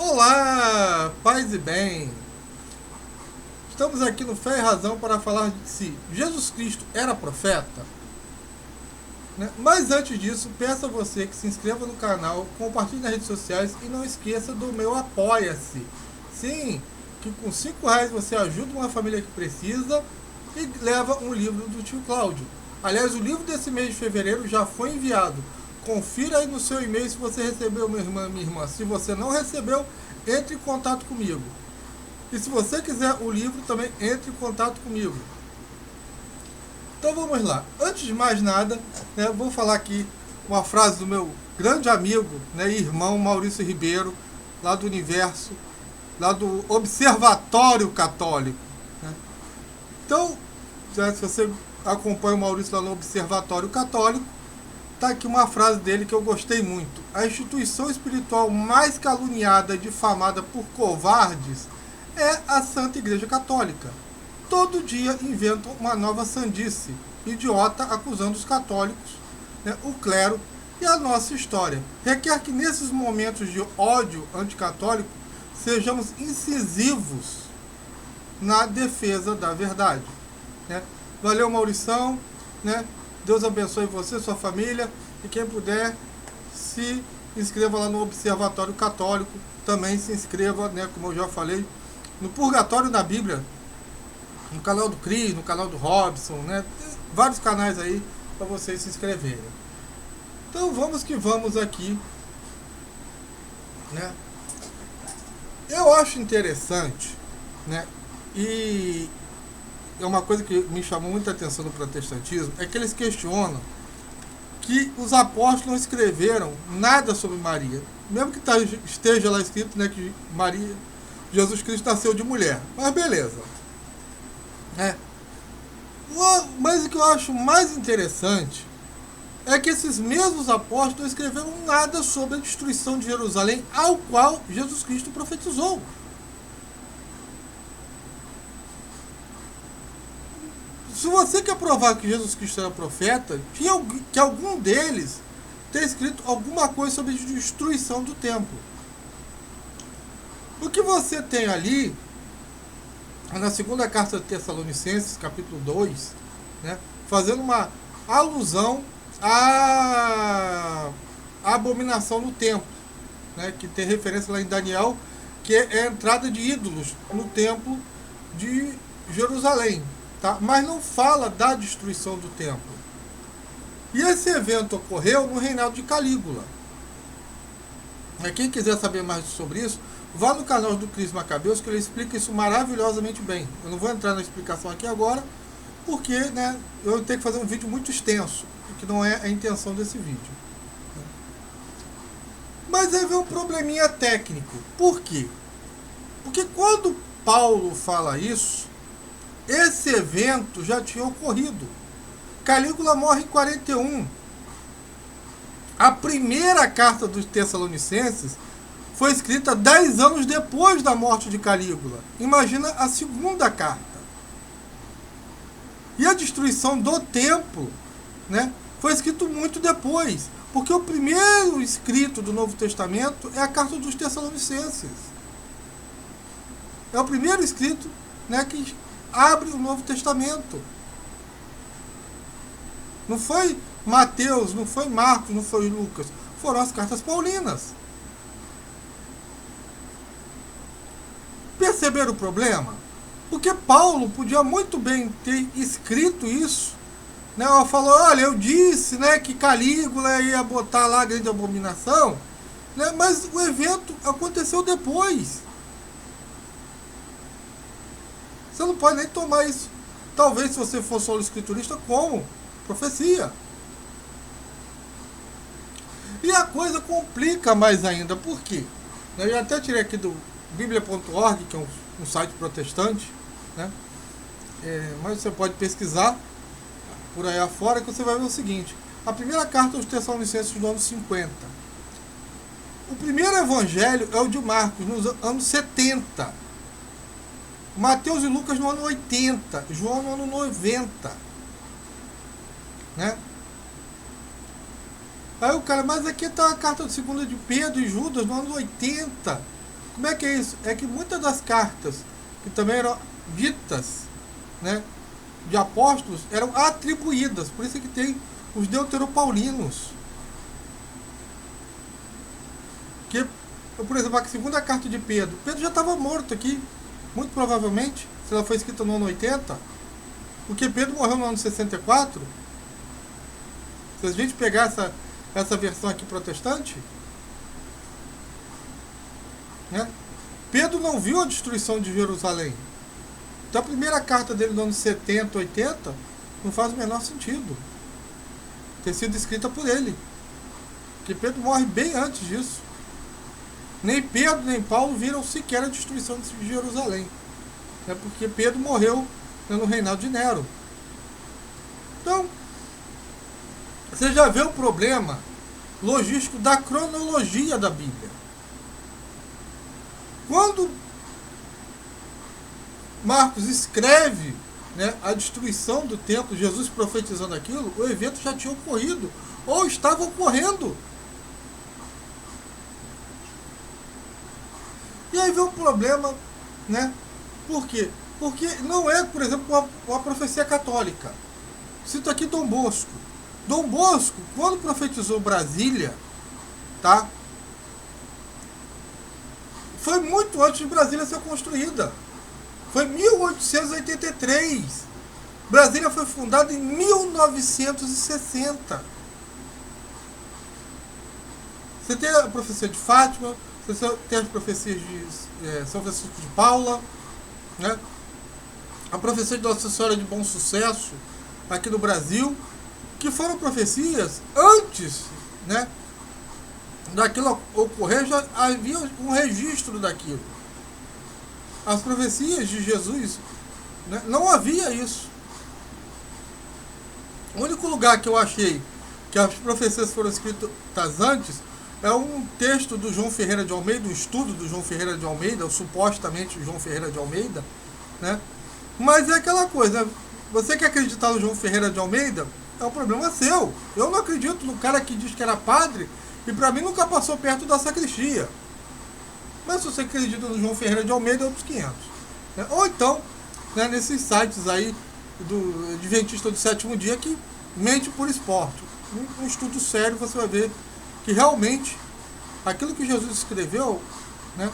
Olá, paz e bem. Estamos aqui no Fé e Razão para falar de se Jesus Cristo era profeta, né? Mas antes disso, peço a você que se inscreva no canal, compartilhe nas redes sociais e não esqueça do meu Apoia-se. Sim, que com R$ 5 você ajuda uma família que precisa e leva um livro do tio Cláudio. Aliás, o livro desse mês de fevereiro já foi enviado. Confira aí no seu e-mail se você recebeu, minha irmã. Se você não recebeu, entre em contato comigo. E se você quiser o livro, também entre em contato comigo. Então vamos lá. Antes de mais nada, né, vou falar aqui uma frase do meu grande amigo, né, irmão Maurício Ribeiro, lá do Universo, lá do Observatório Católico. Né? Então, se você acompanha o Maurício lá no Observatório Católico, tá aqui uma frase dele que eu gostei muito. A instituição espiritual mais caluniada e difamada por covardes é a Santa Igreja Católica. Todo dia inventam uma nova sandice, idiota, acusando os católicos, né, o clero e a nossa história. Requer que nesses momentos de ódio anticatólico sejamos incisivos na defesa da verdade. Né? Valeu, Maurição, né? Deus abençoe você, sua família, e quem puder, se inscreva lá no Observatório Católico, também se inscreva, né, como eu já falei, no Purgatório da Bíblia, no canal do Cris, no canal do Robson, né? Tem vários canais aí para vocês se inscreverem. Então vamos que vamos aqui, né? Eu acho interessante, né? E é uma coisa que me chamou muita atenção no protestantismo, é que eles questionam que os apóstolos não escreveram nada sobre Maria. Mesmo que esteja lá escrito, né, que Maria, Jesus Cristo nasceu de mulher. Mas beleza. É. Mas o que eu acho mais interessante é que esses mesmos apóstolos não escreveram nada sobre a destruição de Jerusalém, ao qual Jesus Cristo profetizou. Se você quer provar que Jesus Cristo era profeta, que algum deles tenha escrito alguma coisa sobre a destruição do templo. O que você tem ali, na segunda carta de Tessalonicenses, capítulo 2, né, fazendo uma alusão à abominação no templo, né, que tem referência lá em Daniel, que é a entrada de ídolos no templo de Jerusalém. Tá? Mas não fala da destruição do templo. E esse evento ocorreu no reinado de Calígula. Quem quiser saber mais sobre isso, vá no canal do Cris Macabeus, que ele explica isso maravilhosamente bem. Eu não vou entrar na explicação aqui agora, porque, né, eu tenho que fazer um vídeo muito extenso, que não é a intenção desse vídeo. Mas aí vem um probleminha técnico. Por quê? Porque quando Paulo fala isso, esse evento já tinha ocorrido. Calígula morre em 41. A primeira carta dos Tessalonicenses foi escrita 10 anos depois da morte de Calígula. Imagina a segunda carta. E a destruição do templo, né, foi escrito muito depois. Porque o primeiro escrito do Novo Testamento é a carta dos Tessalonicenses. É o primeiro escrito, né, que abre o Novo Testamento. Não foi Mateus, não foi Marcos, não foi Lucas. Foram as cartas paulinas. Perceberam o problema? Porque Paulo podia muito bem ter escrito isso, né? Ela falou, olha, eu disse, né, que Calígula ia botar lá a grande abominação, né? Mas o evento aconteceu depois. Você não pode nem tomar isso, talvez, se você for solo escriturista, como profecia. E a coisa complica mais ainda. Por quê? Eu até tirei aqui do biblia.org, que é um site protestante, né? Mas você pode pesquisar por aí afora, que você vai ver o seguinte. A primeira carta aos Tessalonicenses do ano 50. O primeiro evangelho é o de Marcos, nos anos 70. Mateus e Lucas no ano 80, João no ano 90, né? Aí o cara, mas aqui está a carta de 2 de Pedro e Judas no ano 80. Como é que é isso? É que muitas das cartas que também eram ditas, né, de apóstolos eram atribuídas. Por isso é que tem os deuteropaulinos. Que, por exemplo, a segunda carta de Pedro. Pedro já estava morto aqui, muito provavelmente, se ela foi escrita no ano 80. Porque Pedro morreu no ano 64. Se a gente pegar essa versão aqui protestante, né, Pedro não viu a destruição de Jerusalém. Então a primeira carta dele no ano 70, 80, não faz o menor sentido ter sido escrita por ele. Porque Pedro morre bem antes disso. Nem Pedro nem Paulo viram sequer a destruição de Jerusalém. É porque Pedro morreu no reinado de Nero. Então, você já vê o problema logístico da cronologia da Bíblia. Quando Marcos escreve, né, a destruição do templo, Jesus profetizando aquilo, o evento já tinha ocorrido, ou estava ocorrendo. E aí vem um problema, né? Por quê? Porque não é, por exemplo, uma profecia católica. Cito aqui Dom Bosco. Dom Bosco, quando profetizou Brasília, tá? Foi muito antes de Brasília ser construída. Foi 1883. Brasília foi fundada em 1960. Você tem a profecia de Fátima, você tem as profecias de São Francisco de Paula, né? A profecia de Nossa Senhora de Bom Sucesso aqui no Brasil, que foram profecias antes, né, daquilo ocorrer, já havia um registro daquilo. As profecias de Jesus, né, não havia isso. O único lugar que eu achei que as profecias foram escritas antes é um texto do João Ferreira de Almeida, um estudo do João Ferreira de Almeida, ou supostamente João Ferreira de Almeida, né? Mas é aquela coisa, você que acreditar no João Ferreira de Almeida, é um problema seu. Eu não acredito no cara que diz que era padre e pra mim nunca passou perto da sacristia. Mas se você acredita no João Ferreira de Almeida, é outros 500. Né? Ou então, né, nesses sites aí do Adventista do Sétimo Dia que mente por esporte. Um estudo sério, você vai ver que realmente aquilo que Jesus escreveu, né,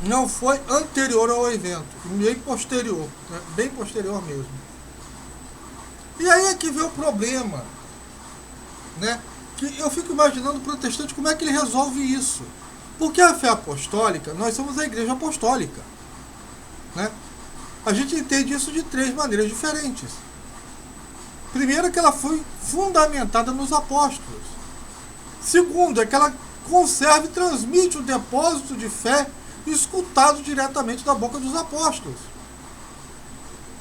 não foi anterior ao evento, bem posterior, né, bem posterior mesmo. E aí é que vem o problema, né, que eu fico imaginando o protestante como é que ele resolve isso. Porque a fé apostólica, nós somos a igreja apostólica, né? A gente entende isso de 3 maneiras diferentes. Primeiro, que ela foi fundamentada nos apóstolos. Segundo, é que ela conserva e transmite o depósito de fé escutado diretamente da boca dos apóstolos.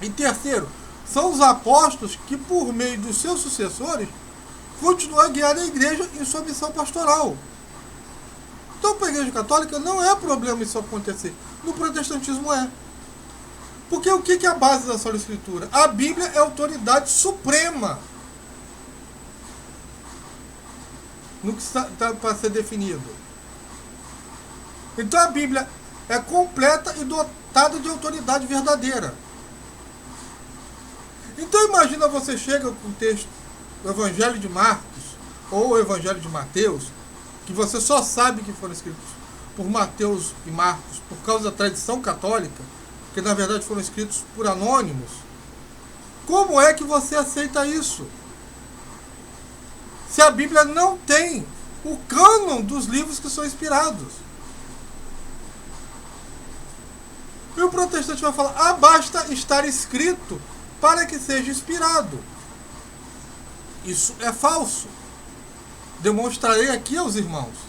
E terceiro, são os apóstolos que, por meio dos seus sucessores, continuam a guiar a igreja em sua missão pastoral. Então, para a igreja católica não é problema isso acontecer. No protestantismo é. Porque o que é a base da Sagrada Escritura? A Bíblia é a autoridade suprema no que está para ser definido. Então a Bíblia é completa e dotada de autoridade verdadeira. Então imagina você chega com o texto do Evangelho de Marcos ou o Evangelho de Mateus, que você só sabe que foram escritos por Mateus e Marcos por causa da tradição católica, que na verdade foram escritos por anônimos. Como é que você aceita isso? Se a Bíblia não tem o cânon dos livros que são inspirados. E o protestante vai falar, basta estar escrito para que seja inspirado. Isso é falso. Demonstrarei aqui aos irmãos.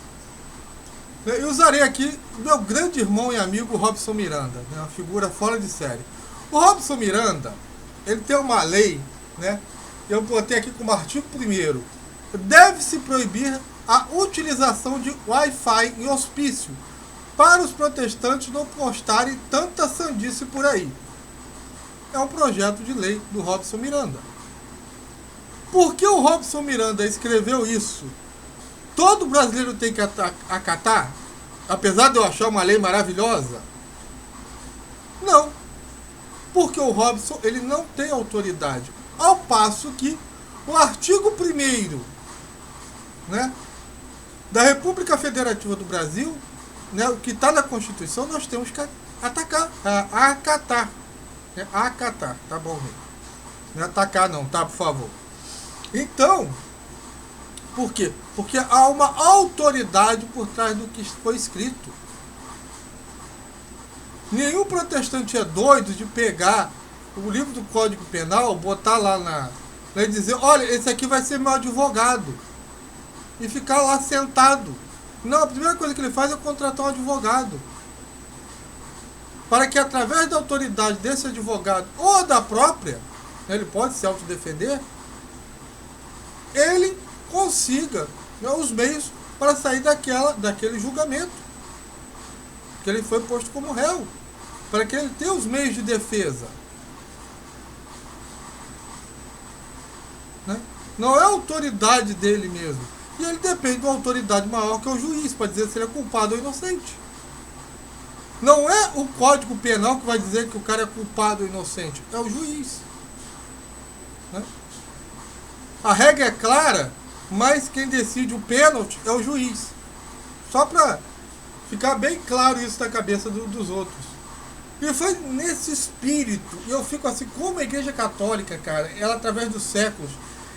Eu usarei aqui meu grande irmão e amigo Robson Miranda, né, uma figura fora de série. O Robson Miranda, ele tem uma lei, né, eu botei aqui como artigo 1º, deve-se proibir a utilização de Wi-Fi em hospício para os protestantes não postarem tanta sandice por aí. É um projeto de lei do Robson Miranda. Por que o Robson Miranda escreveu isso? Todo brasileiro tem que acatar? Apesar de eu achar uma lei maravilhosa, não. Porque o Robson, ele não tem autoridade. Ao passo que o artigo 1º, né, da República Federativa do Brasil, né, o que está na Constituição, nós temos que acatar. Acatar, tá bom, gente? Não é atacar não, tá, por favor. Então, por quê? Porque há uma autoridade por trás do que foi escrito. Nenhum protestante é doido de pegar o livro do Código Penal, botar lá e dizer, olha, esse aqui vai ser meu advogado. E ficar lá sentado. Não, a primeira coisa que ele faz é contratar um advogado. Para que através da autoridade desse advogado, ou da própria, ele pode se autodefender, ele consiga, né, os meios para sair daquele julgamento. Que ele foi posto como réu. Para que ele tenha os meios de defesa. Né? Não é a autoridade dele mesmo. E ele depende de uma autoridade maior que é o juiz, para dizer se ele é culpado ou inocente. Não é o Código Penal que vai dizer que o cara é culpado ou inocente. É o juiz. Né? A regra é clara, mas quem decide o pênalti é o juiz. Só para ficar bem claro isso na cabeça dos outros. E foi nesse espírito, e eu fico assim, como a Igreja Católica, cara, ela através dos séculos,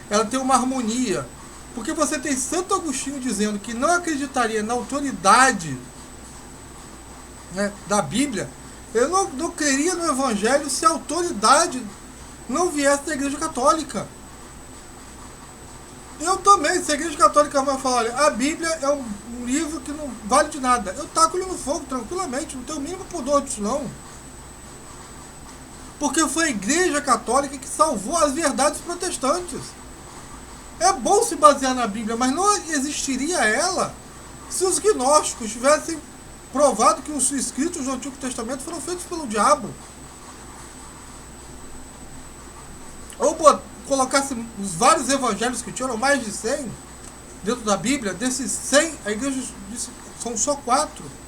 ela tem uma harmonia. Porque você tem Santo Agostinho dizendo que não acreditaria na autoridade, né, da Bíblia. Eu não creria no Evangelho se a autoridade não viesse da Igreja Católica. Eu também, se a Igreja Católica vai falar, olha, a Bíblia é um livro que não vale de nada, eu taco ele no fogo tranquilamente, não tenho o mínimo pudor disso não. Porque foi a Igreja Católica que salvou as verdades protestantes. É bom se basear na Bíblia, mas não existiria ela se os gnósticos tivessem provado que os escritos do Antigo Testamento foram feitos pelo diabo. Ou colocasse os vários evangelhos que tinham, mais de 100, dentro da Bíblia, desses 100, a igreja disse que são só 4.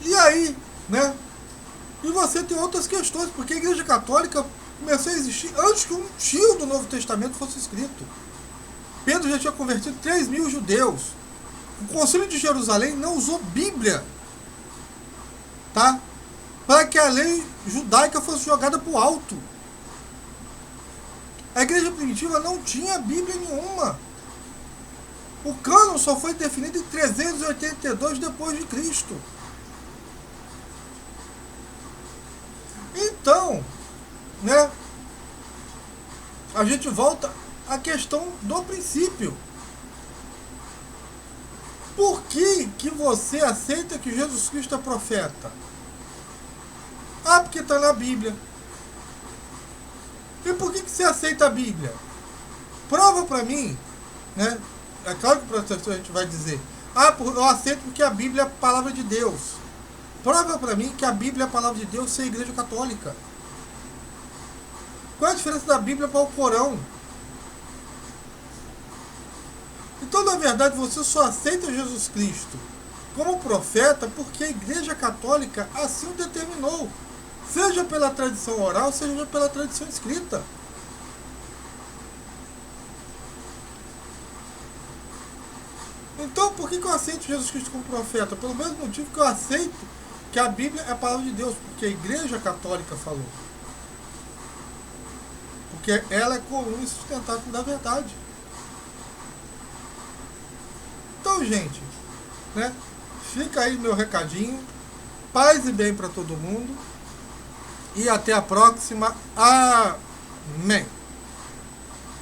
E aí, né? E você tem outras questões, porque a Igreja Católica começou a existir antes que um tio do Novo Testamento fosse escrito. Pedro já tinha convertido 3.000 judeus. O Concílio de Jerusalém não usou Bíblia, tá? Para que a lei judaica fosse jogada para o alto. A igreja primitiva não tinha Bíblia nenhuma. O cânon só foi definido em 382 depois de Cristo. Então, né, a gente volta à questão do princípio. Por que você aceita que Jesus Cristo é profeta? Ah, porque está na Bíblia. E por que você aceita a Bíblia? Prova para mim, né? É claro que o professor a gente vai dizer, ah, eu aceito porque a Bíblia é a palavra de Deus. Prova para mim que a Bíblia é a palavra de Deus sem a Igreja Católica. Qual é a diferença da Bíblia para o Corão? Então, na verdade, você só aceita Jesus Cristo como profeta porque a Igreja Católica assim o determinou. Seja pela tradição oral, seja pela tradição escrita. Então, por que eu aceito Jesus Cristo como profeta? Pelo mesmo motivo que eu aceito que a Bíblia é a palavra de Deus, porque a Igreja Católica falou. Porque ela é comum e sustentável da verdade. Então, gente, né, fica aí meu recadinho. Paz e bem para todo mundo. E até a próxima. Amém.